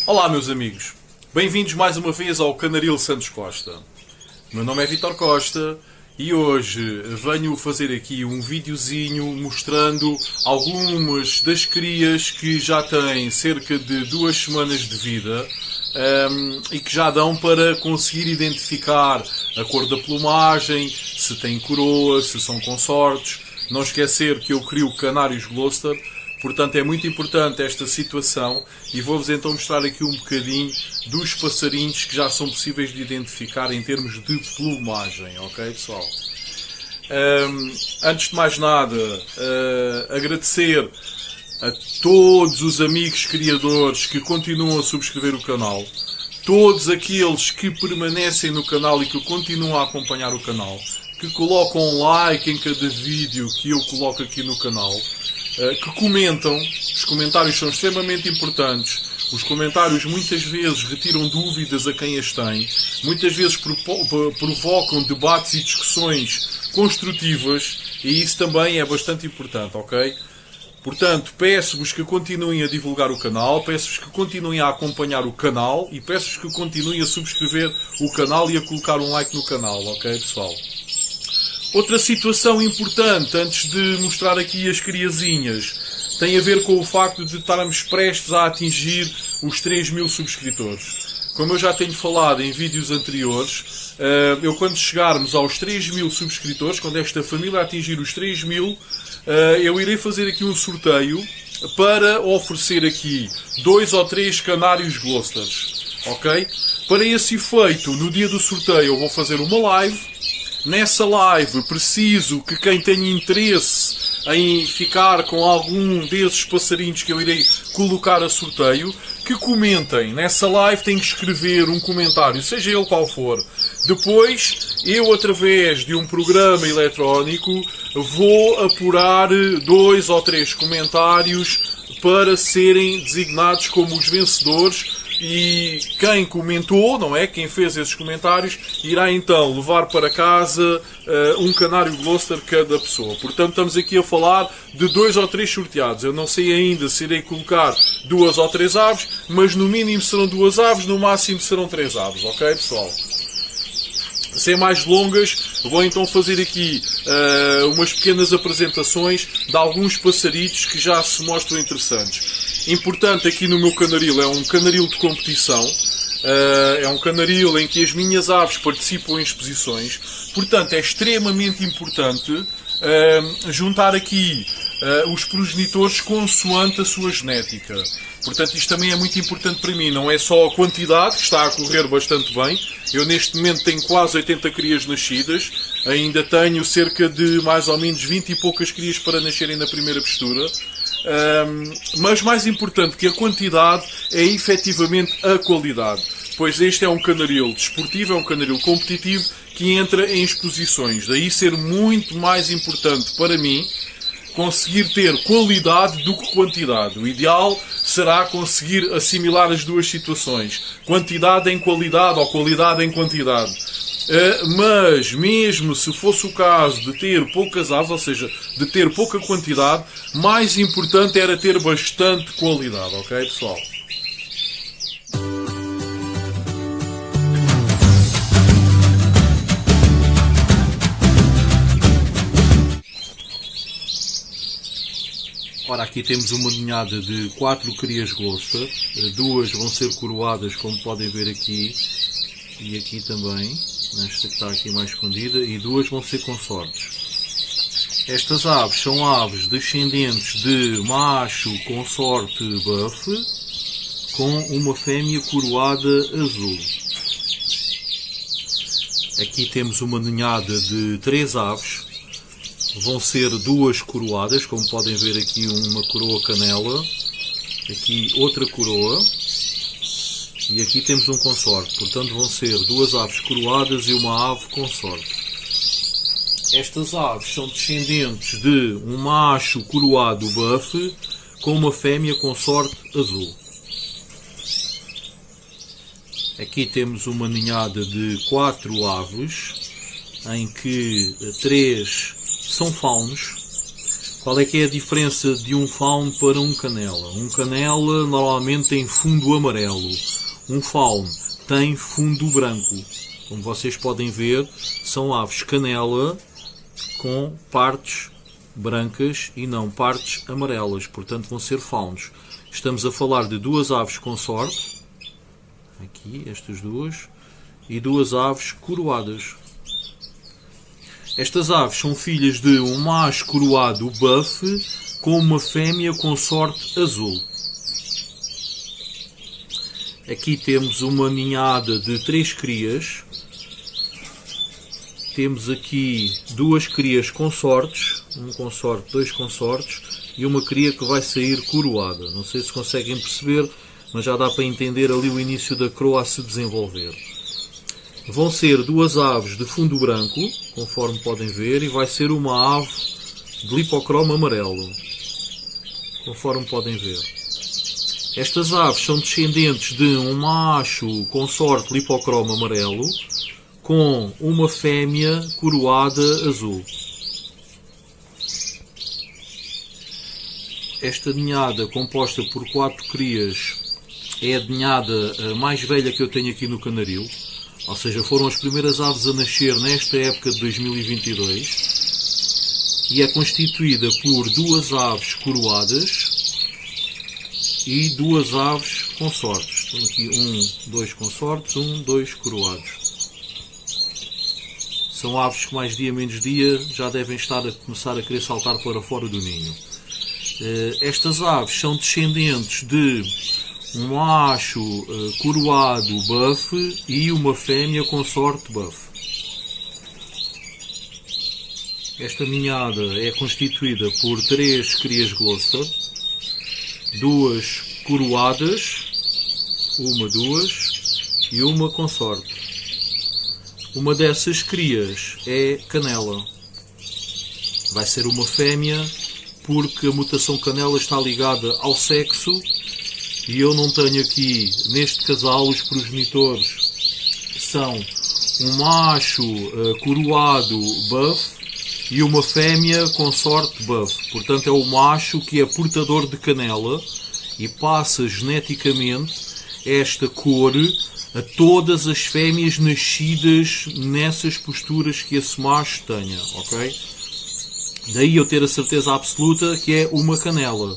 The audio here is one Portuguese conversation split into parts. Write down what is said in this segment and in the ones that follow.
Olá meus amigos, bem-vindos mais uma vez ao Canaril Santos Costa. O meu nome é Vítor Costa e hoje venho fazer aqui um videozinho mostrando algumas das crias que já têm cerca de 2 semanas de vida e que já dão para conseguir identificar a cor da plumagem, se têm coroa, se são consortes. Não esquecer que eu crio canários Gloucester. Portanto, é muito importante esta situação e vou-vos então mostrar aqui um bocadinho dos passarinhos que já são possíveis de identificar em termos de plumagem, ok pessoal? Antes de mais nada, agradecer a todos os amigos criadores que continuam a subscrever o canal, todos aqueles que permanecem no canal e que continuam a acompanhar o canal, que colocam um like em cada vídeo que eu coloco aqui no canal, que comentam. Os comentários são extremamente importantes. Os comentários muitas vezes retiram dúvidas a quem as tem, muitas vezes provocam debates e discussões construtivas e isso também é bastante importante, ok? Portanto, peço-vos que continuem a divulgar o canal, peço-vos que continuem a acompanhar o canal e peço-vos que continuem a subscrever o canal e a colocar um like no canal, ok pessoal? Outra situação importante, antes de mostrar aqui as criazinhas, tem a ver com o facto de estarmos prestes a atingir os 3.000 subscritores. Como eu já tenho falado em vídeos anteriores, eu quando chegarmos aos 3.000 subscritores, quando esta família atingir os 3.000, eu irei fazer aqui um sorteio para oferecer aqui 2 ou 3 canários Gloucesters, ok? Para esse efeito, no dia do sorteio eu vou fazer uma live. Nessa live preciso que quem tenha interesse em ficar com algum desses passarinhos que eu irei colocar a sorteio, que comentem. Nessa live tem que escrever um comentário, seja ele qual for. Depois, eu através de um programa eletrónico vou apurar 2 ou 3 comentários para serem designados como os vencedores. E quem comentou, não é? Quem fez esses comentários, irá então levar para casa um canário Gloucester cada pessoa. Portanto, estamos aqui a falar de 2 ou 3 sorteados. Eu não sei ainda se irei colocar 2 ou 3 aves, mas no mínimo serão 2 aves, no máximo serão 3 aves, ok pessoal? Sem mais delongas, vou então fazer aqui umas pequenas apresentações de alguns passaritos que já se mostram interessantes. Importante aqui no meu canaril, é um canaril de competição, é um canaril em que as minhas aves participam em exposições, portanto é extremamente importante juntar aqui os progenitores consoante a sua genética. Portanto, isto também é muito importante para mim. Não é só a quantidade, que está a correr bastante bem. Eu neste momento tenho quase 80 crias nascidas. Ainda tenho cerca de mais ou menos 20 e poucas crias para nascerem na primeira postura. Mas mais importante que a quantidade é efetivamente a qualidade. Pois este é um canaril desportivo, é um canaril competitivo que entra em exposições. Daí ser muito mais importante para mim conseguir ter qualidade do que quantidade. O ideal será conseguir assimilar as duas situações. Quantidade em qualidade ou qualidade em quantidade. Mas mesmo se fosse o caso de ter poucas aves, ou seja, de ter pouca quantidade, mais importante era ter bastante qualidade, ok pessoal? Ora, aqui temos uma ninhada de 4 crias Gloucester, 2 vão ser coroadas, como podem ver aqui, e aqui também, nesta que está aqui mais escondida, e 2 vão ser consortes. Estas aves são aves descendentes de macho consorte buff, com uma fêmea coroada azul. Aqui temos uma ninhada de 3 aves. Vão ser 2 coroadas, como podem ver aqui uma coroa canela, aqui outra coroa e aqui temos um consorte. Portanto vão ser 2 aves coroadas e uma ave consorte. Estas aves são descendentes de um macho coroado buff com uma fêmea consorte azul. Aqui temos uma ninhada de 4 aves, em que 3 são faunos Qual é que é a diferença de um fauno para um canela? Um canela normalmente tem fundo amarelo. Um fauno tem fundo branco. Como vocês podem ver, são aves canela com partes brancas e não partes amarelas. Portanto, vão ser faunos. Estamos a falar de duas aves consorte. Aqui, estas duas. E duas aves coroadas. Estas aves são filhas de um macho coroado buff com uma fêmea consorte azul. Aqui temos uma ninhada de 3 crias. Temos aqui duas crias consortes, um consorte, 2 consortes e uma cria que vai sair coroada. Não sei se conseguem perceber, mas já dá para entender ali o início da coroa a se desenvolver. Vão ser duas aves de fundo branco, conforme podem ver, e vai ser uma ave de lipocromo amarelo, conforme podem ver. Estas aves são descendentes de um macho consorte lipocromo amarelo com uma fêmea coroada azul. Esta ninhada, composta por 4 crias, é a ninhada mais velha que eu tenho aqui no Canaril. Ou seja, foram as primeiras aves a nascer nesta época de 2022 e é constituída por duas aves coroadas e duas aves consortes. Estão aqui 2 consortes, 2 coroados. São aves que mais dia menos dia já devem estar a começar a querer saltar para fora do ninho. Estas aves são descendentes de um macho coroado buff e uma fêmea consorte buff. Esta ninhada é constituída por 3 crias Gloucester, 2 coroadas, 2 e uma consorte. Uma dessas crias é canela. Vai ser uma fêmea porque a mutação canela está ligada ao sexo. E eu não tenho aqui, neste casal, os progenitores são um macho coroado buff e uma fêmea consorte buff. Portanto, é o macho que é portador de canela e passa geneticamente esta cor a todas as fêmeas nascidas nessas posturas que esse macho tenha, ok? Daí eu ter a certeza absoluta que é uma canela.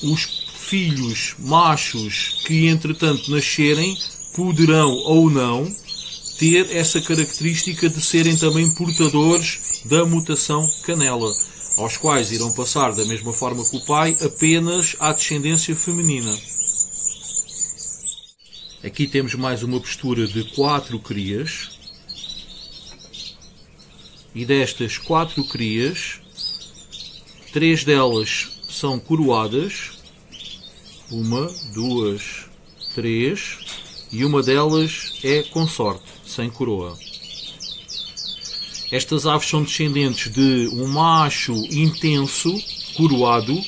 Os filhos machos que entretanto nascerem poderão ou não ter essa característica de serem também portadores da mutação canela, aos quais irão passar da mesma forma que o pai apenas à descendência feminina. Aqui temos mais uma postura de 4 crias e destas 4 crias, 3 delas são coroadas. 1, 2, 3 e uma delas é consorte, sem coroa. Estas aves são descendentes de um macho intenso, coroado,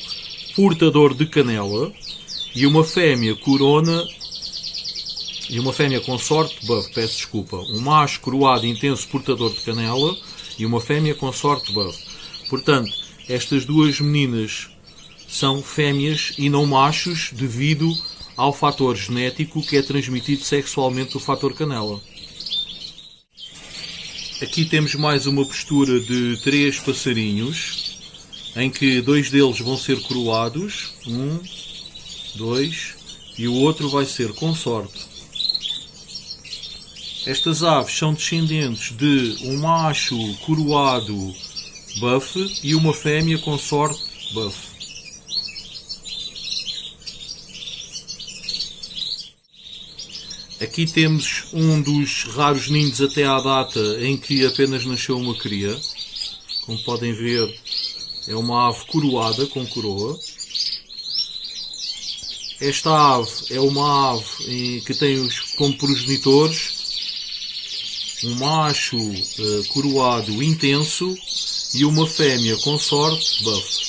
portador de canela e uma fêmea corona e uma fêmea consorte buff, peço desculpa. Um macho coroado intenso, portador de canela e uma fêmea consorte buff. Portanto, estas duas meninas são fêmeas e não machos devido ao fator genético que é transmitido sexualmente do fator canela. Aqui temos mais uma postura de 3 passarinhos, em que 2 deles vão ser coroados, 1, 2, e o outro vai ser consorte. Estas aves são descendentes de um macho coroado buff e uma fêmea consorte buff. Aqui temos um dos raros ninhos até à data em que apenas nasceu uma cria. Como podem ver, é uma ave coroada, com coroa. Esta ave é uma ave que tem como progenitores um macho coroado intenso e uma fêmea consorte buff.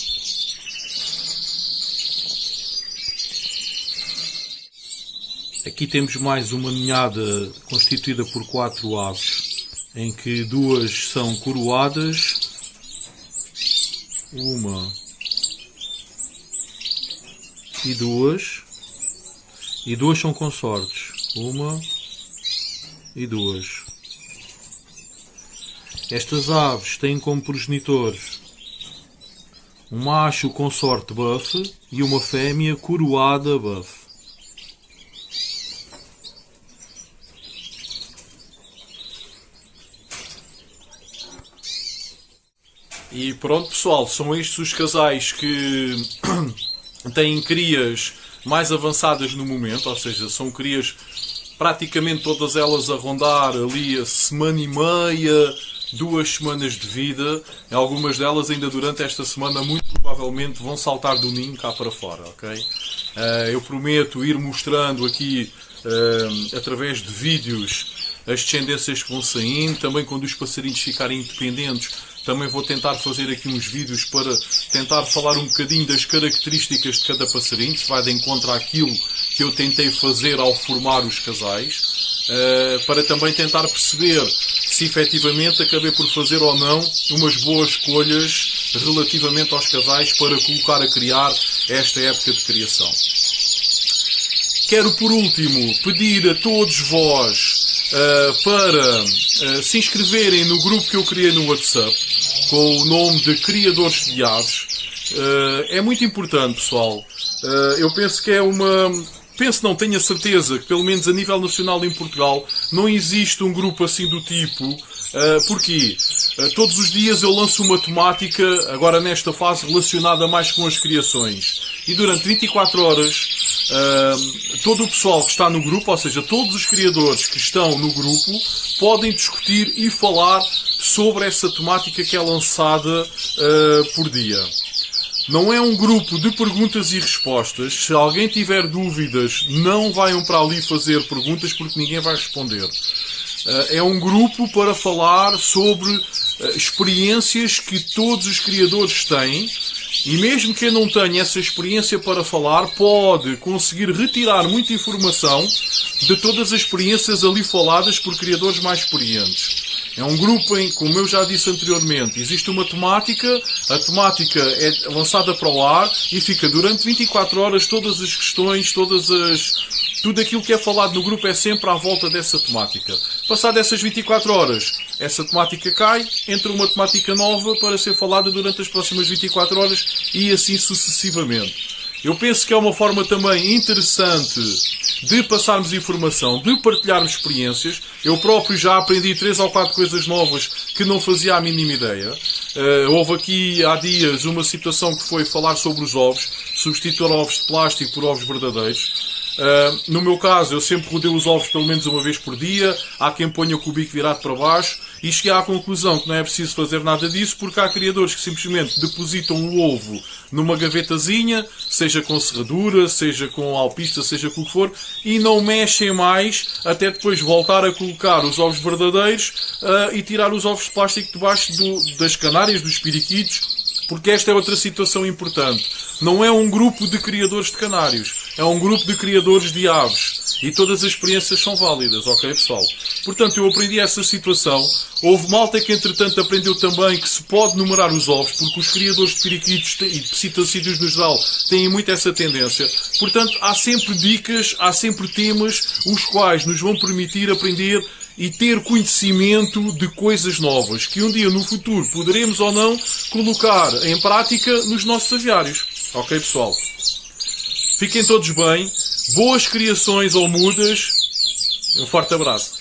Aqui temos mais uma ninhada constituída por 4 aves, em que 2 são coroadas Uma e duas. E duas são consortes. Uma e duas. Estas aves têm como progenitores um macho consorte buff e uma fêmea coroada buff. E pronto, pessoal, são estes os casais que têm crias mais avançadas no momento, ou seja, são crias praticamente todas elas a rondar ali a semana e meia, 2 semanas de vida. Algumas delas ainda durante esta semana muito provavelmente vão saltar do ninho cá para fora, ok? Eu prometo ir mostrando aqui através de vídeos as descendências que vão saindo, também quando os passarinhos ficarem independentes. Também vou tentar fazer aqui uns vídeos para tentar falar um bocadinho das características de cada passarinho, se vai de encontro àquilo que eu tentei fazer ao formar os casais, para também tentar perceber se efetivamente acabei por fazer ou não umas boas escolhas relativamente aos casais para colocar a criar esta época de criação. Quero por último pedir a todos vós para se inscreverem no grupo que eu criei no WhatsApp com o nome de Criadores de Aves. É muito importante, pessoal. Eu penso que é uma... tenho a certeza que pelo menos a nível nacional em Portugal não existe um grupo assim do tipo. Porquê? Todos os dias eu lanço uma temática, agora nesta fase, relacionada mais com as criações. E durante 24 horas... todo o pessoal que está no grupo, ou seja, todos os criadores que estão no grupo, podem discutir e falar sobre essa temática que é lançada por dia. Não é um grupo de perguntas e respostas. Se alguém tiver dúvidas, não venham para ali fazer perguntas porque ninguém vai responder. É um grupo para falar sobre experiências que todos os criadores têm. E mesmo quem não tenha essa experiência para falar, pode conseguir retirar muita informação de todas as experiências ali faladas por criadores mais experientes. É um grupo em, como eu já disse anteriormente, existe uma temática, a temática é lançada para o ar e fica durante 24 horas todas as questões, tudo aquilo que é falado no grupo é sempre à volta dessa temática. Passado essas 24 horas, essa temática cai, entra uma temática nova para ser falada durante as próximas 24 horas e assim sucessivamente. Eu penso que é uma forma também interessante de passarmos informação, de partilharmos experiências. Eu próprio já aprendi 3 ou 4 coisas novas que não fazia a mínima ideia. Houve aqui há dias uma situação que foi falar sobre os ovos, substituir ovos de plástico por ovos verdadeiros. No meu caso, eu sempre rodeo os ovos pelo menos uma vez por dia. Há quem ponha o cubico virado para baixo e cheguei à conclusão que não é preciso fazer nada disso, porque há criadores que simplesmente depositam o ovo numa gavetazinha, seja com serradura, seja com alpista, seja com o que for, e não mexem mais até depois voltar a colocar os ovos verdadeiros e tirar os ovos de plástico debaixo das canárias, dos periquitos, porque esta é outra situação importante. Não é um grupo de criadores de canários, é um grupo de criadores de aves. E todas as experiências são válidas, ok, pessoal? Portanto, eu aprendi essa situação. Houve malta que, entretanto, aprendeu também que se pode numerar os ovos, porque os criadores de periquitos e de psitacídeos no geral têm muito essa tendência. Portanto, há sempre dicas, há sempre temas os quais nos vão permitir aprender e ter conhecimento de coisas novas, que um dia no futuro poderemos ou não colocar em prática nos nossos aviários. Ok, pessoal? Fiquem todos bem, boas criações ou mudas, um forte abraço.